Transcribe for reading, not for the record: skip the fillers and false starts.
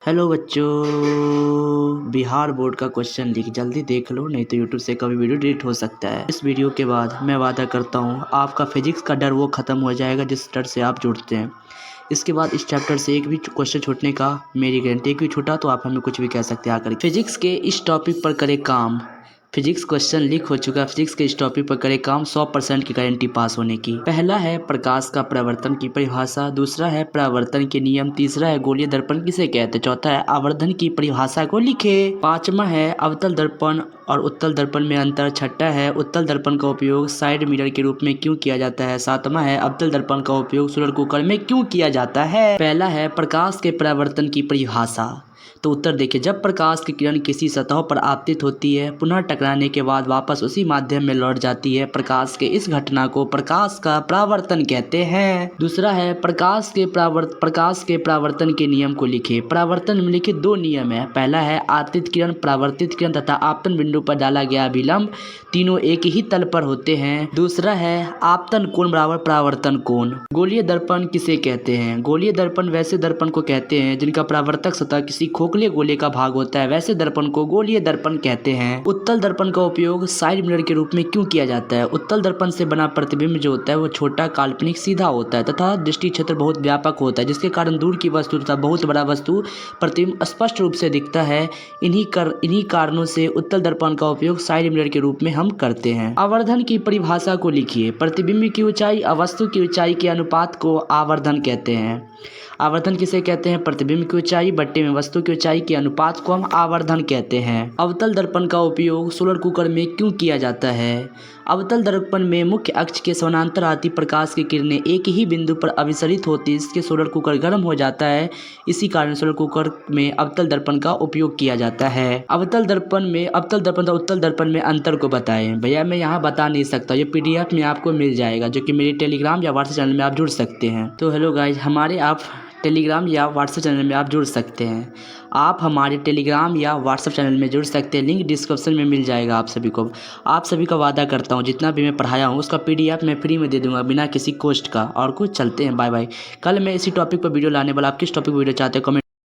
Hello बच्चों, Bihar board का question लिख जल्दी देख लो, नहीं तो यूट्यूब से कभी वीडियो डिलीट हो सकता है। इस वीडियो के बाद मैं वादा करता हूँ आपका फिजिक्स का डर वो ख़त्म हो जाएगा जिस डर से आप जुड़ते हैं। इसके बाद इस चैप्टर से एक भी क्वेश्चन छूटने का मेरी गारंटी, एक भी छूटा तो आप हमें कुछ भी कह सकते हैं आकर। फिजिक्स के इस टॉपिक पर करें काम। फिजिक्स क्वेश्चन लीक हो चुका है। फिजिक्स के इस टॉपिक पर करें काम, 100% की गारंटी पास होने की। पहला है प्रकाश का परावर्तन की परिभाषा, दूसरा है परावर्तन के नियम, तीसरा है गोलीय दर्पण किसे कहते हैं, चौथा है आवर्धन की परिभाषा को लिखे, पांचवा है अवतल दर्पण और उत्तल दर्पण में अंतर, छठा है उत्तल दर्पण का उपयोग साइड मिरर के रूप में क्यों किया जाता है, सातवां है अवतल दर्पण का उपयोग सोलर कुकर में क्यों किया जाता है। पहला है प्रकाश के परावर्तन की परिभाषा। तो उत्तर देखिए, जब प्रकाश की किरण किसी सतह पर आपतित होती है, पुनः टकराने के बाद वापस उसी माध्यम में लौट जाती है, प्रकाश के इस घटना को प्रकाश का परावर्तन कहते हैं। दूसरा है प्रकाश के परावर्तन के नियम को लिखे। परावर्तन में लिखित दो नियम है। पहला है आपतित किरण, परावर्तित किरण तथा आपतन बिंदु पर डाला गया अभिलंब तीनों एक ही तल पर होते हैं। दूसरा है आपतन कोण बराबर परावर्तन कोण। गोलीय दर्पण किसे कहते हैं? गोलीय दर्पण वैसे दर्पण को कहते हैं जिनका परावर्तक सतह किसी खोखले गोले का भाग होता है, वैसे दर्पण को गोलीय दर्पण कहते हैं। उत्तल दर्पण का उपयोग साइड मिरर के रूप में क्यों किया जाता है? उत्तल दर्पण से बना प्रतिबिंब जो होता है वो छोटा, काल्पनिक, सीधा होता है तथा दृष्टि क्षेत्र बहुत व्यापक होता है, जिसके कारण दूर की वस्तु तथा बहुत बड़ा वस्तु प्रतिबिंब स्पष्ट रूप से दिखता है। इन्हीं कारणों से उत्तल दर्पण का उपयोग साइड मिरर के रूप में हम करते हैं। आवर्धन की परिभाषा को लिखिए। प्रतिबिंब की ऊंचाई और वस्तु की ऊंचाई के अनुपात को आवर्धन कहते हैं। आवर्धन किसे कहते हैं? प्रतिबिंब की ऊंचाई बट्टे में वस्तु की ऊंचाई के अनुपात को हम आवर्धन कहते हैं। अवतल दर्पण का उपयोग सोलर कुकर में क्यों किया जाता है? अवतल दर्पण में मुख्य अक्ष के समानांतर आती प्रकाश की किरणें एक ही बिंदु पर अभिसरित होती, इसके सोलर कुकर गर्म हो जाता है। इसी कारण सोलर कुकर में अवतल दर्पण का उपयोग किया जाता है। अवतल दर्पण तथा उत्तल दर्पण में अंतर को बताएं। भैया मैं यहाँ बता नहीं सकता, ये PDF में आपको मिल जाएगा, जो कि मेरे टेलीग्राम या व्हाट्सएप चैनल में आप जुड़ सकते हैं। तो हेलो गाइज, हमारे आप टेलीग्राम या व्हाट्सएप चैनल में आप जुड़ सकते हैं। आप हमारे टेलीग्राम या व्हाट्सएप चैनल में जुड़ सकते हैं, लिंक डिस्क्रिप्शन में मिल जाएगा आप सभी को। आप सभी का वादा करता हूँ जितना भी मैं पढ़ाया हूँ उसका PDF मैं फ्री में दे दूंगा बिना किसी कॉस्ट का। और कुछ चलते हैं, बाय बाय। कल मैं इसी टॉपिक पर वीडियो लाने वाला। आप किस टॉपिक पर वीडियो चाहते हैं कमेंट